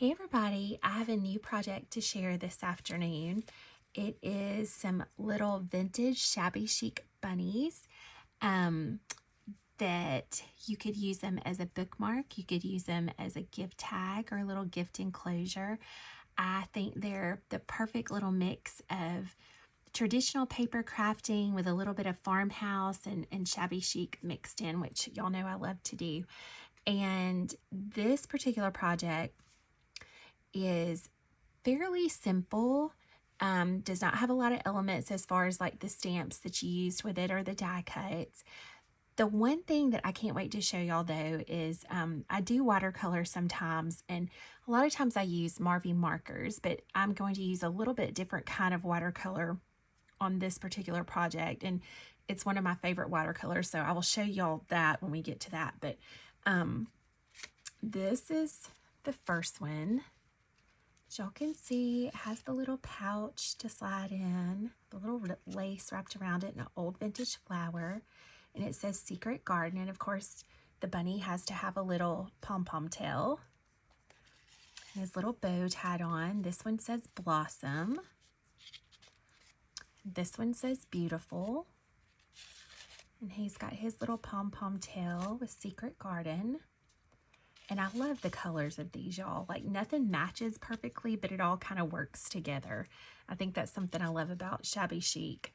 Hey everybody, I have a new project to share this afternoon. It is some little vintage shabby chic bunnies that you could use them as a bookmark. You could use them as a gift tag or a little gift enclosure. I think they're the perfect little mix of traditional paper crafting with a little bit of farmhouse and shabby chic mixed in, which y'all know I love to do. And this particular project is fairly simple, does not have a lot of elements as far as like the stamps that you used with it or the die cuts. The one thing that I can't wait to show y'all though is I do watercolor sometimes, and a lot of times I use Marvy markers, but I'm going to use a little bit different kind of watercolor on this particular project, and it's one of my favorite watercolors, so I will show y'all that when we get to that. But this is the first one. As y'all can see, it has the little pouch to slide in, the little lace wrapped around it, and an old vintage flower, and it says Secret Garden. And of course, the bunny has to have a little pom-pom tail, and his little bow tied on. This one says Blossom. This one says Beautiful, and he's got his little pom-pom tail with Secret Garden. And I love the colors of these, y'all. Like, nothing matches perfectly, but it all kind of works together. I think that's something I love about Shabby Chic.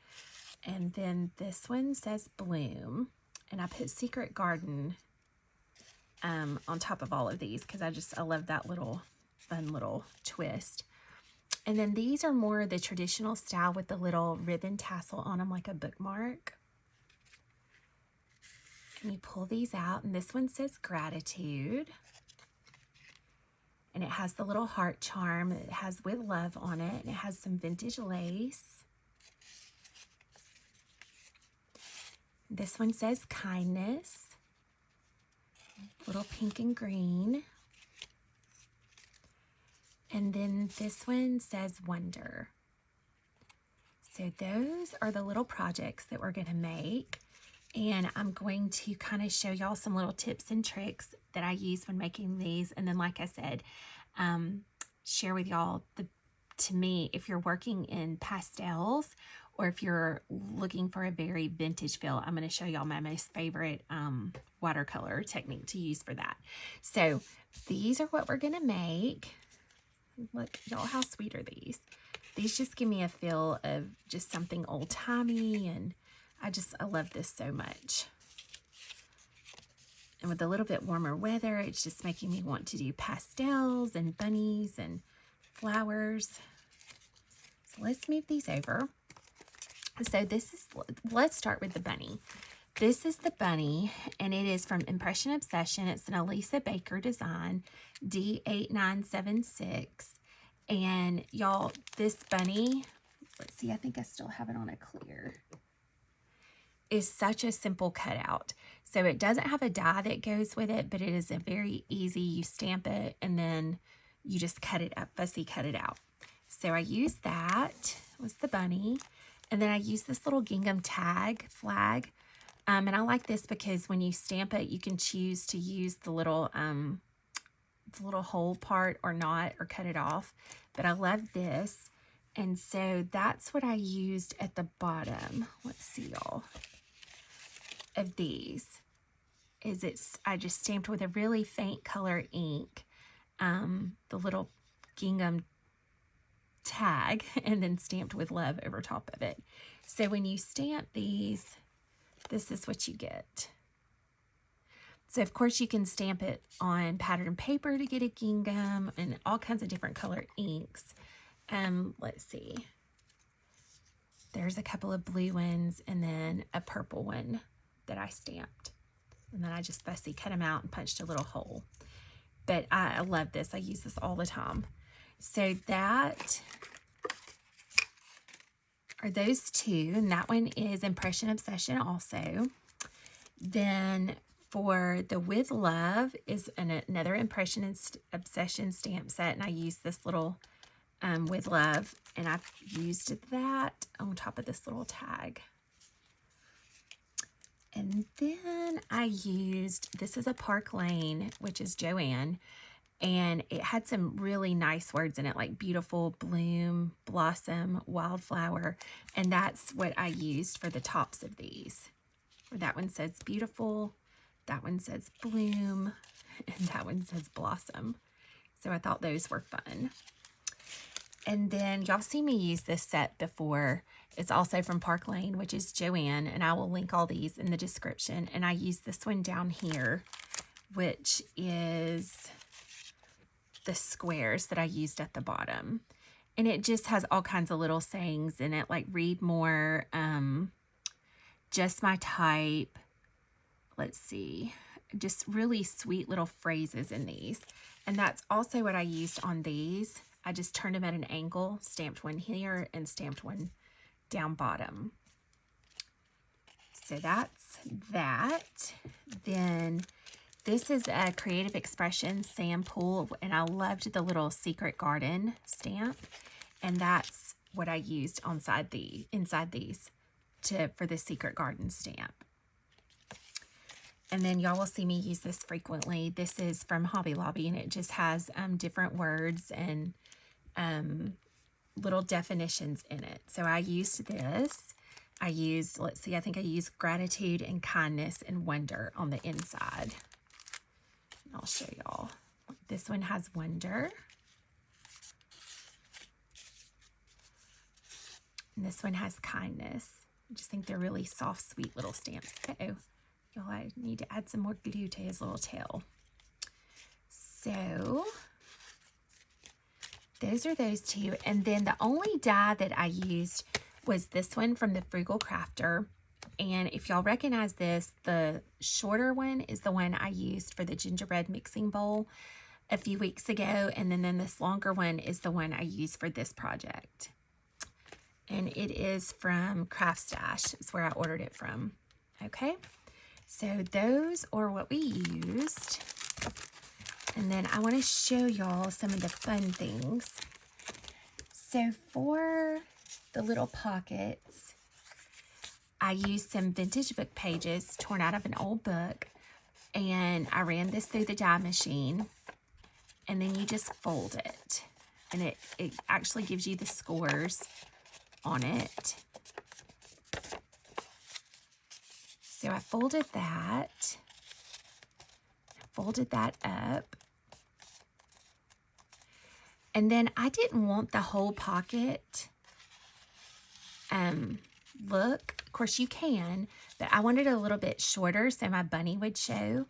And then this one says Bloom. And I put Secret Garden on top of all of these because I love that little fun little twist. And then these are more the traditional style with the little ribbon tassel on them, like a bookmark. And you pull these out, and this one says Gratitude. And it has the little heart charm. It has With Love on it, and it has some vintage lace. This one says Kindness. Little pink and green. And then this one says Wonder. So those are the little projects that we're going to make. And I'm going to kind of show y'all some little tips and tricks that I use when making these. And then, like I said, share with y'all, to me, if you're working in pastels or if you're looking for a very vintage feel, I'm going to show y'all my most favorite watercolor technique to use for that. So these are what we're going to make. Look, y'all, how sweet are these? These just give me a feel of just something old-timey, and I love this so much. And with a little bit warmer weather, it's just making me want to do pastels and bunnies and flowers. So let's move these over. So let's start with the bunny. This is the bunny, and it is from Impression Obsession. It's an Alesa Baker design, D8976. And y'all, this bunny, let's see, I think I still have it on a clear, is such a simple cutout. So it doesn't have a die that goes with it, but it is a very easy, you stamp it and then you just cut it up, fussy cut it out. So I used that, was the bunny. And then I used this little gingham tag flag. And I like this because when you stamp it, you can choose to use the little hole part or not, or cut it off. But I love this. And so that's what I used at the bottom. Let's see, y'all. Of these I just stamped with a really faint color ink the little gingham tag, and then stamped with love over top of it. So when you stamp these, this is what you get. So of course you can stamp it on pattern paper to get a gingham, and all kinds of different color inks. Let's see. There's a couple of blue ones and then a purple one that I stamped. And then I just fussy cut them out and punched a little hole. But I love this. I use this all the time. So that are those two. And that one is Impression Obsession also. Then for the With Love is another Impression Obsession stamp set. And I use this little With Love. And I've used that on top of this little tag. And then I used, this is a Park Lane, which is Joann, And it had some really nice words in it, like beautiful, bloom, blossom, wildflower. And that's what I used for the tops of these. That one says beautiful, that one says bloom, and that one says blossom. So I thought those were fun. And then y'all see me use this set before. It's also from Park Lane, which is Joann, and I will link all these in the description. And I use this one down here, which is the squares that I used at the bottom. And it just has all kinds of little sayings in it, like read more, just my type. Let's see, just really sweet little phrases in these. And that's also what I used on these. I just turned them at an angle, stamped one here and stamped one down bottom. So that's that. Then this is a Creative Expressions Sam Poole, and I loved the little Secret Garden stamp, and that's what I used inside these for the Secret Garden stamp. And then y'all will see me use this frequently. This is from Hobby Lobby, and it just has different words and little definitions in it. So I used this. I used, let's see, I think I used gratitude and kindness and wonder on the inside. I'll show y'all. This one has wonder. And this one has kindness. I just think they're really soft, sweet little stamps. Uh-oh. Y'all, I need to add some more glue to his little tail. So those are those two. And then the only die that I used was this one from the Frugal Crafter. And if y'all recognize this, the shorter one is the one I used for the gingerbread mixing bowl a few weeks ago. And then this longer one is the one I used for this project. And it is from Craft Stash. It's where I ordered it from. Okay, so those are what we used. And then I want to show y'all some of the fun things. So for the little pockets, I used some vintage book pages torn out of an old book, and I ran this through the die machine, and then you just fold it, and it actually gives you the scores on it. So I folded that up, and then I didn't want the whole pocket look. Of course you can, but I wanted it a little bit shorter so my bunny would show.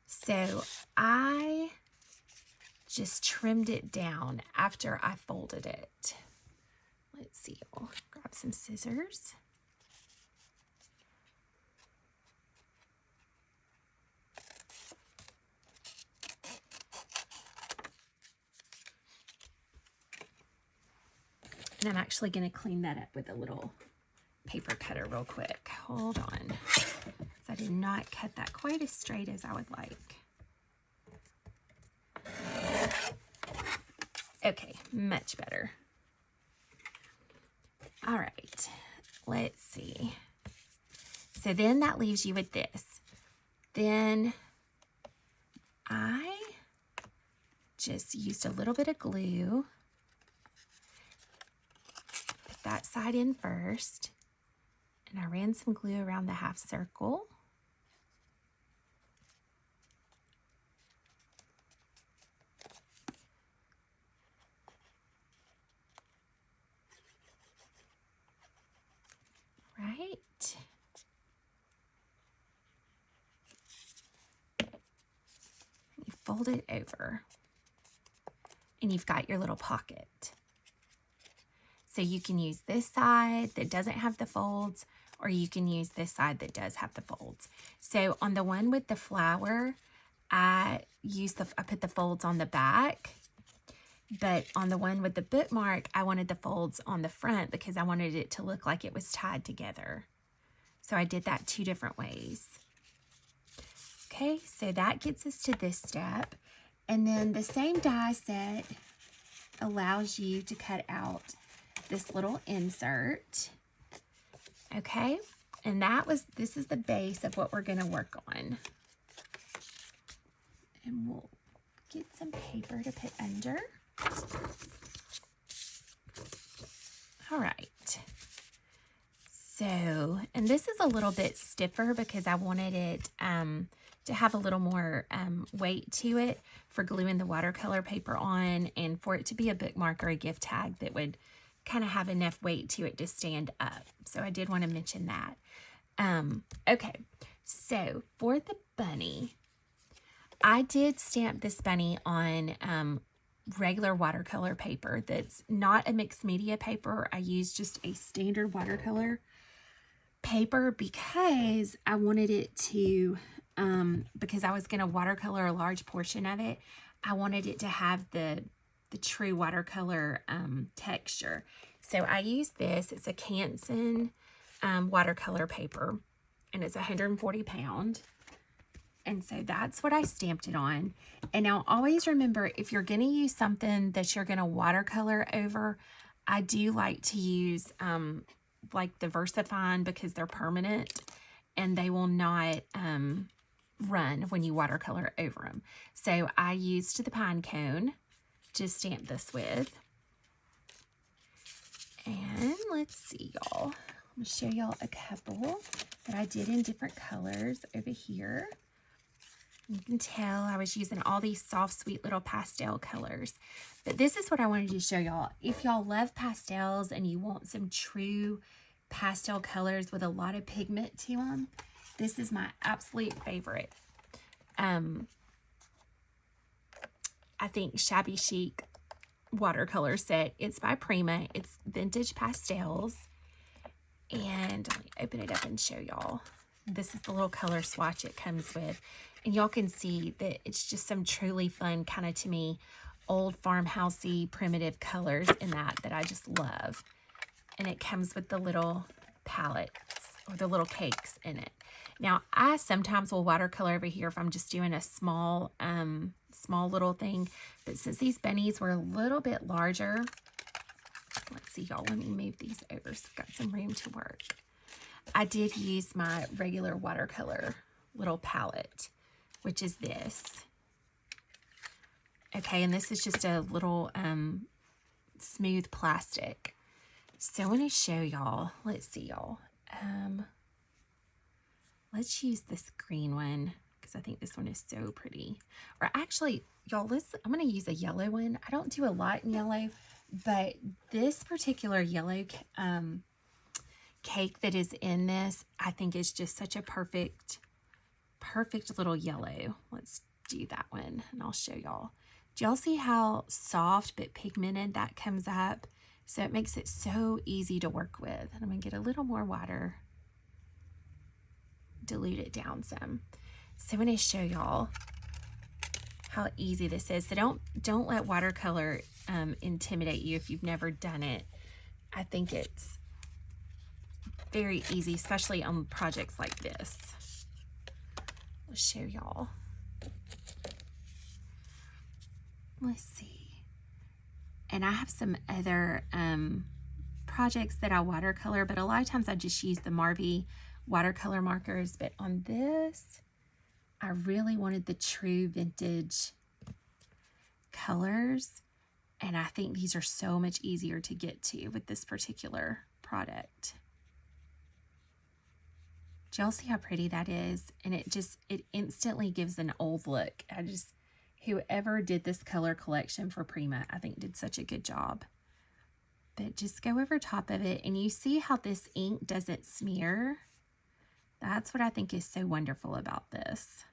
So I just trimmed it down after I folded it. Let's see, I'll grab some scissors. And I'm actually going to clean that up with a little paper cutter real quick. Hold on. So I did not cut that quite as straight as I would like. Okay, much better. All right, let's see. So then that leaves you with this. Then I just used a little bit of glue. Put that side in first. And I ran some glue around the half circle. Right. You fold it over. And you've got your little pocket. So you can use this side that doesn't have the folds, or you can use this side that does have the folds. So on the one with the flower, I put the folds on the back, but on the one with the bookmark, I wanted the folds on the front because I wanted it to look like it was tied together. So I did that 2 different ways. Okay, so that gets us to this step. And then the same die set allows you to cut out this little insert. Okay, and this is the base of what we're going to work on. And we'll get some paper to put under. All right. So, and this is a little bit stiffer because I wanted it to have a little more weight to it for gluing the watercolor paper on, and for it to be a bookmark or a gift tag that would kind of have enough weight to it to stand up. So I did want to mention that. Okay, so for the bunny, I did stamp this bunny on regular watercolor paper that's not a mixed media paper. I used just a standard watercolor paper because I wanted it to, because I was going to watercolor a large portion of it, I wanted it to have the true watercolor texture. So I used this. It's a Canson watercolor paper, and it's 140 pound. And so that's what I stamped it on. And now always remember, if you're going to use something that you're going to watercolor over, I do like to use like the VersaFine, because they're permanent and they will not run when you watercolor over them. So I used the pine cone to stamp this with. And let's see, y'all. I'm going to show y'all a couple that I did in different colors over here. You can tell I was using all these soft, sweet little pastel colors. But this is what I wanted to show y'all. If y'all love pastels and you want some true pastel colors with a lot of pigment to them, this is my absolute favorite. I think Shabby Chic watercolor set. It's by Prima. It's vintage pastels. And let me open it up and show y'all. This is the little color swatch it comes with. And y'all can see that it's just some truly fun, kind of, to me, old farmhousey primitive colors in that I just love. And it comes with the little palettes or the little cakes in it. Now, I sometimes will watercolor over here if I'm just doing a small little thing. But since these bunnies were a little bit larger, let's see, y'all, let me move these over so I've got some room to work. I did use my regular watercolor little palette, which is this. Okay, and this is just a little smooth plastic. So I want to show y'all. Let's see, y'all. Let's use this green one because I think this one is so pretty. Or actually, y'all, I'm going to use a yellow one. I don't do a lot in yellow, but this particular yellow cake that is in this, I think is just such a perfect little yellow. Let's do that one and I'll show y'all. Do y'all see how soft but pigmented that comes up? So it makes it so easy to work with. And I'm going to get a little more water, dilute it down some. So I'm going to show y'all how easy this is. So don't let watercolor intimidate you if you've never done it. I think it's very easy, especially on projects like this. I'll show y'all. Let's see. And I have some other projects that I watercolor, but a lot of times I just use the Marvy watercolor markers. But on this, I really wanted the true vintage colors. And I think these are so much easier to get to with this particular product. Do y'all see how pretty that is? And it instantly gives an old look. Whoever did this color collection for Prima, I think did such a good job. But just go over top of it, and you see how this ink doesn't smear. That's what I think is so wonderful about this.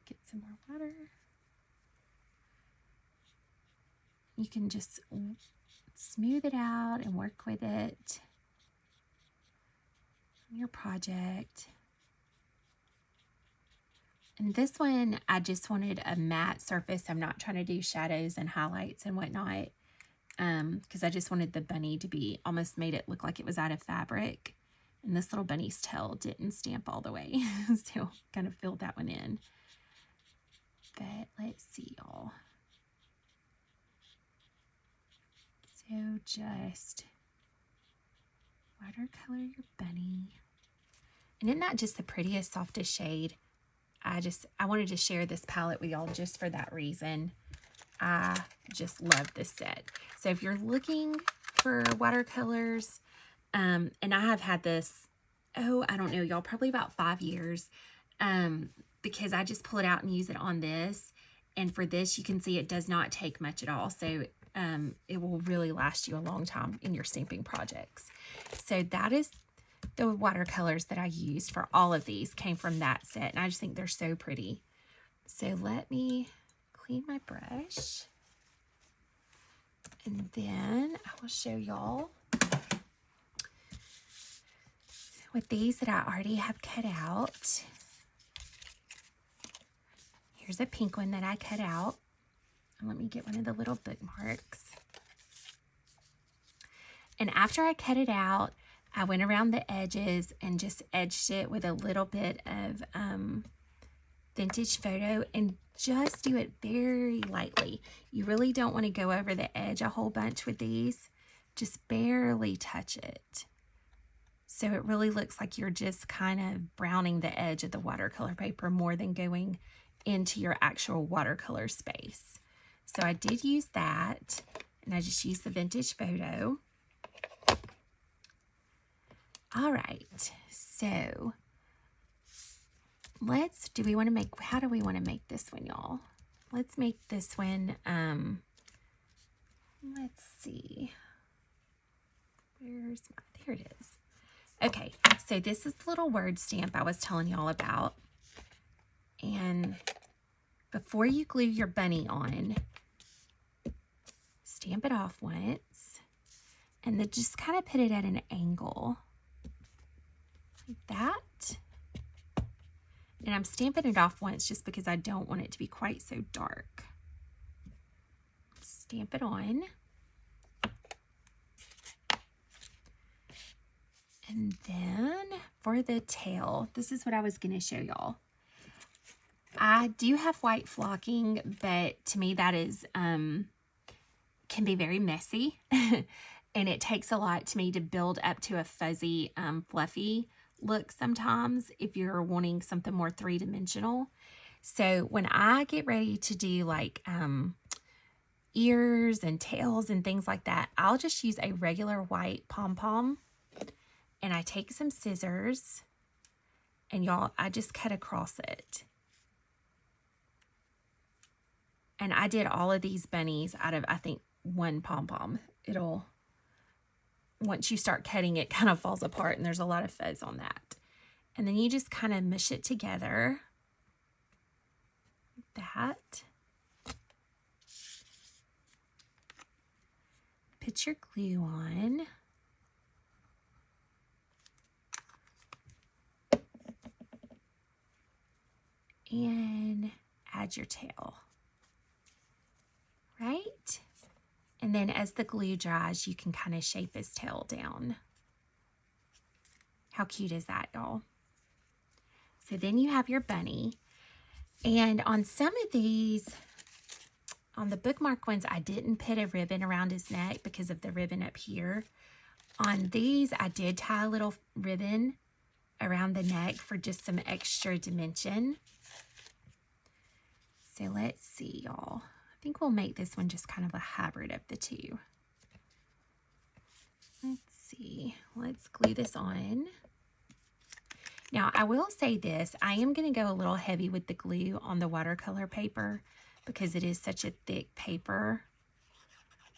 Get some more water. You can just smooth it out and work with it on your project. And this one, I just wanted a matte surface. I'm not trying to do shadows and highlights and whatnot, because I just wanted the bunny to be, almost made it look like it was out of fabric. And this little bunny's tail didn't stamp all the way, so kind of filled that one in. But let's see, y'all. So just watercolor your bunny. And isn't that just the prettiest, softest shade? I wanted to share this palette with y'all just for that reason. I just love this set. So if you're looking for watercolors, and I have had this, oh, I don't know, y'all, probably about 5 years, because I just pull it out and use it on this. And for this, you can see it does not take much at all. So it will really last you a long time in your stamping projects. So that is the watercolors that I used for all of these, came from that set. And I just think they're so pretty. So let me clean my brush. And then I will show y'all with these that I already have cut out. Here's a pink one that I cut out. And let me get one of the little bookmarks. And after I cut it out, I went around the edges and just edged it with a little bit of vintage photo, and just do it very lightly. You really don't want to go over the edge a whole bunch with these. Just barely touch it. So it really looks like you're just kind of browning the edge of the watercolor paper more than going into your actual watercolor space. So I did use that, and I just used the vintage photo. All right, so how do we want to make this one, y'all? Let's make this one, let's see. There it is. Okay, so this is the little word stamp I was telling y'all about. And before you glue your bunny on, stamp it off once, and then just kind of put it at an angle, like that. And I'm stamping it off once just because I don't want it to be quite so dark. Stamp it on. And then for the tail, this is what I was going to show y'all. I do have white flocking, but to me that is can be very messy. And it takes a lot to me to build up to a fuzzy, fluffy look sometimes if you're wanting something more three-dimensional. So when I get ready to do like ears and tails and things like that, I'll just use a regular white pom-pom, and I take some scissors, and y'all, I just cut across it. And I did all of these bunnies out of, I think, one pom-pom. Once you start cutting, it kind of falls apart, and there's a lot of fuzz on that. And then you just kind of mush it together like that. Put your glue on. And add your tail. Right? And then as the glue dries, you can kind of shape his tail down. How cute is that, y'all? So then you have your bunny. And on some of these, on the bookmark ones, I didn't put a ribbon around his neck because of the ribbon up here. On these, I did tie a little ribbon around the neck for just some extra dimension. So let's see, y'all. I think we'll make this one just kind of a hybrid of the two. Let's see. Let's glue this on. Now, I will say this. I am going to go a little heavy with the glue on the watercolor paper because it is such a thick paper.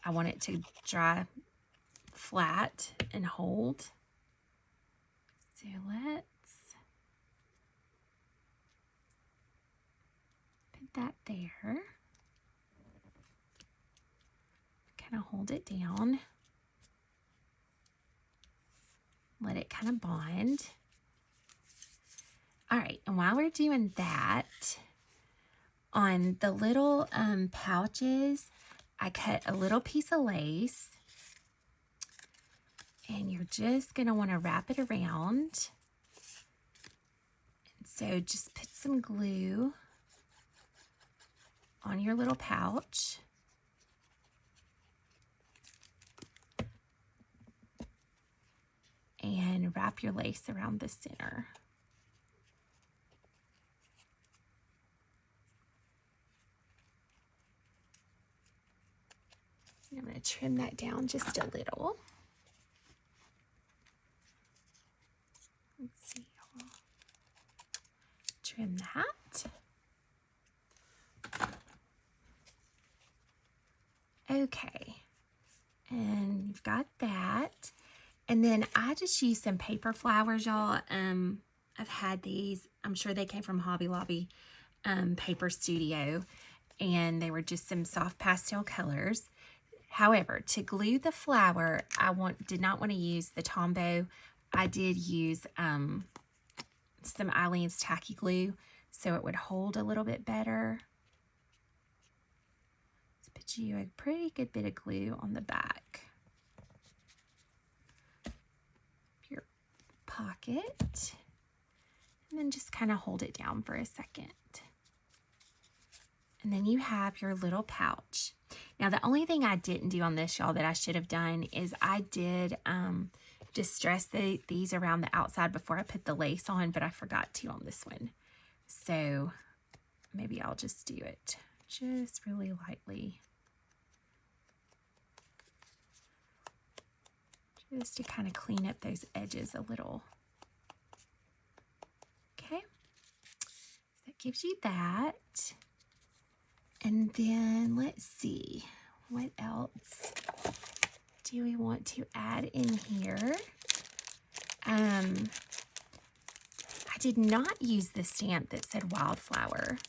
I want it to dry flat and hold. So let's put that there. Kind of hold it down. Let it kind of bond. All right, and while we're doing that, on the little pouches, I cut a little piece of lace, and you're just going to want to wrap it around. And so just put some glue on your little pouch. And wrap your lace around the center. I'm going to trim that down just a little. Let's see. I'll trim that. Okay. And you've got that. And then I just used some paper flowers, y'all. I've had these. I'm sure they came from Hobby Lobby Paper Studio. And they were just some soft pastel colors. However, to glue the flower, did not want to use the Tombow. I did use some Eileen's tacky glue so it would hold a little bit better. Let's put you a pretty good bit of glue on the back of your pocket. And then just kind of hold it down for a second. And then you have your little pouch. Now, the only thing I didn't do on this, y'all, that I should have done is I did distress these around the outside before I put the lace on, but I forgot to on this one. So maybe I'll just do it just really lightly. Just to kind of clean up those edges a little. Okay. So that gives you that. And then let's see, what else do we want to add in here? I did not use the stamp that said Wildflower,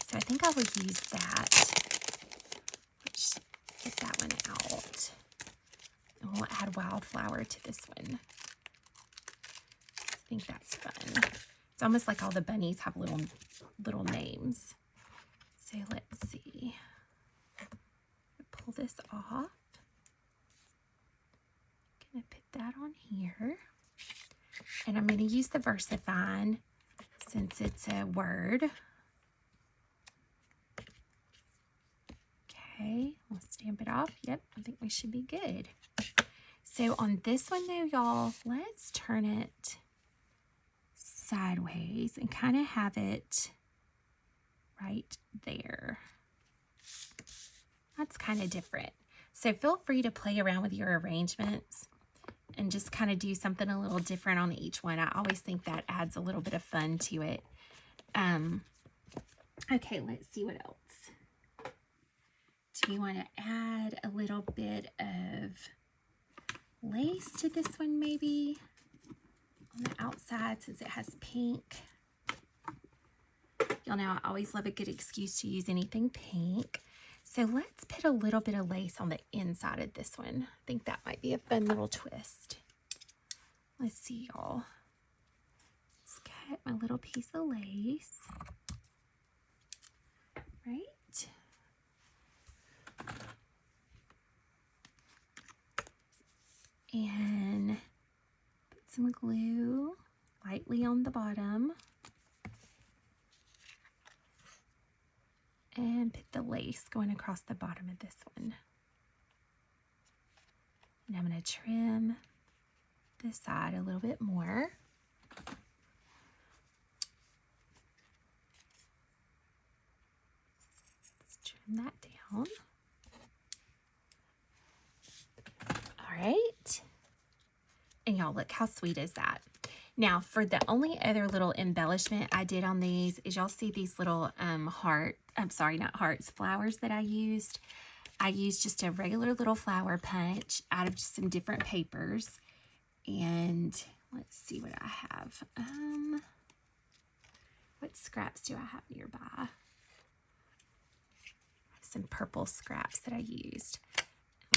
so I think I will use that. Let's get that one out. And we'll add Wildflower to this one. I think that's fun. It's almost like all the bunnies have little names. So let's see. Pull this off. Gonna put that on here. And I'm gonna use the VersaFine since it's a word. Okay, we'll stamp it off. Yep, I think we should be good. So on this one though, y'all, let's turn it sideways and kind of have it right there. That's kind of different. So feel free to play around with your arrangements and just kind of do something a little different on each one. I always think that adds a little bit of fun to it. Okay, let's see what else. Do you want to add a little bit of lace to this one maybe? On the outside since it has pink. Y'all know I always love a good excuse to use anything pink. So let's put a little bit of lace on the inside of this one. I think that might be a fun little twist. Let's see, y'all. Let's cut my little piece of lace. Right. And put some glue lightly on the bottom. And put the lace going across the bottom of this one. And I'm going to trim this side a little bit more. Let's trim that down. All right. And y'all, look how sweet is that? Now, for the only other little embellishment I did on these is y'all see these little flowers that I used. I used just a regular little flower punch out of just some different papers. And let's see what I have. What scraps do I have nearby? Some purple scraps that I used.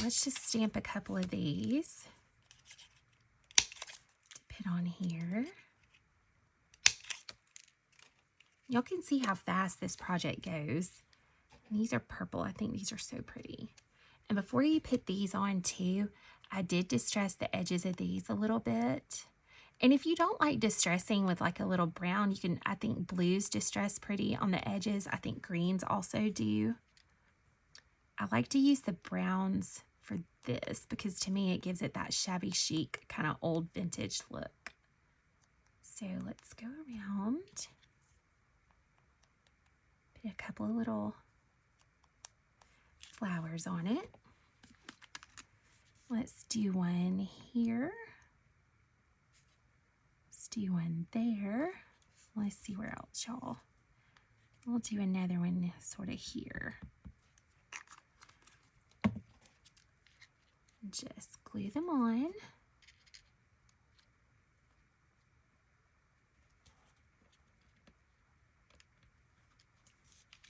Let's just stamp a couple of these. Put on here. Y'all can see how fast this project goes. And these are purple. I think these are so pretty. And before you put these on too, I did distress the edges of these a little bit. And if you don't like distressing with like a little brown, you can, I think blues distress pretty on the edges. I think greens also do. I like to use the browns for this because to me it gives it that shabby chic kind of old vintage look. So let's go around, put a couple of little flowers on it. Let's do one here. Let's do one there. Let's see where else, y'all. We'll do another one sort of here. Just glue them on.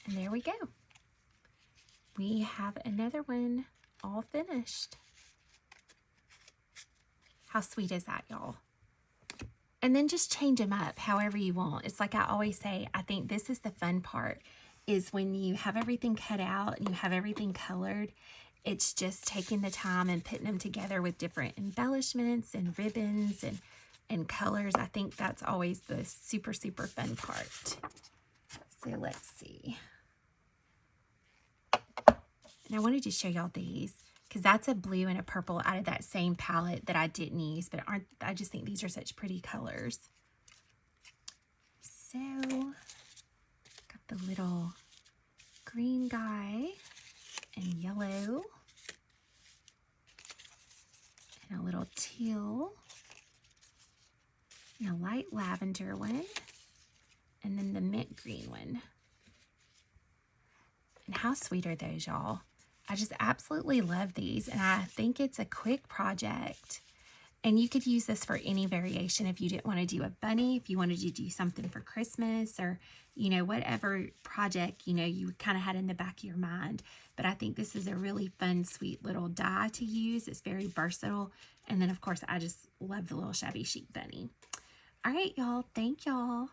And there we go. We have another one all finished. How sweet is that, y'all? And then just change them up however you want. It's like I always say, I think this is the fun part, is when you have everything cut out and you have everything colored, it's just taking the time and putting them together with different embellishments and ribbons and colors. I think that's always the super, super fun part. So let's see. And I wanted to show y'all these because that's a blue and a purple out of that same palette that I didn't use, but I just think these are such pretty colors. So, got the little green guy and yellow and a little teal and a light lavender one and then the mint green one. And how sweet are those, y'all? I just absolutely love these, and I think it's a quick project. And you could use this for any variation if you didn't want to do a bunny, if you wanted to do something for Christmas, or, you know, whatever project, you know, you kind of had in the back of your mind. But I think this is a really fun, sweet little die to use. It's very versatile. And then, of course, I just love the little Shabby Chic Bunny. All right, y'all. Thank y'all.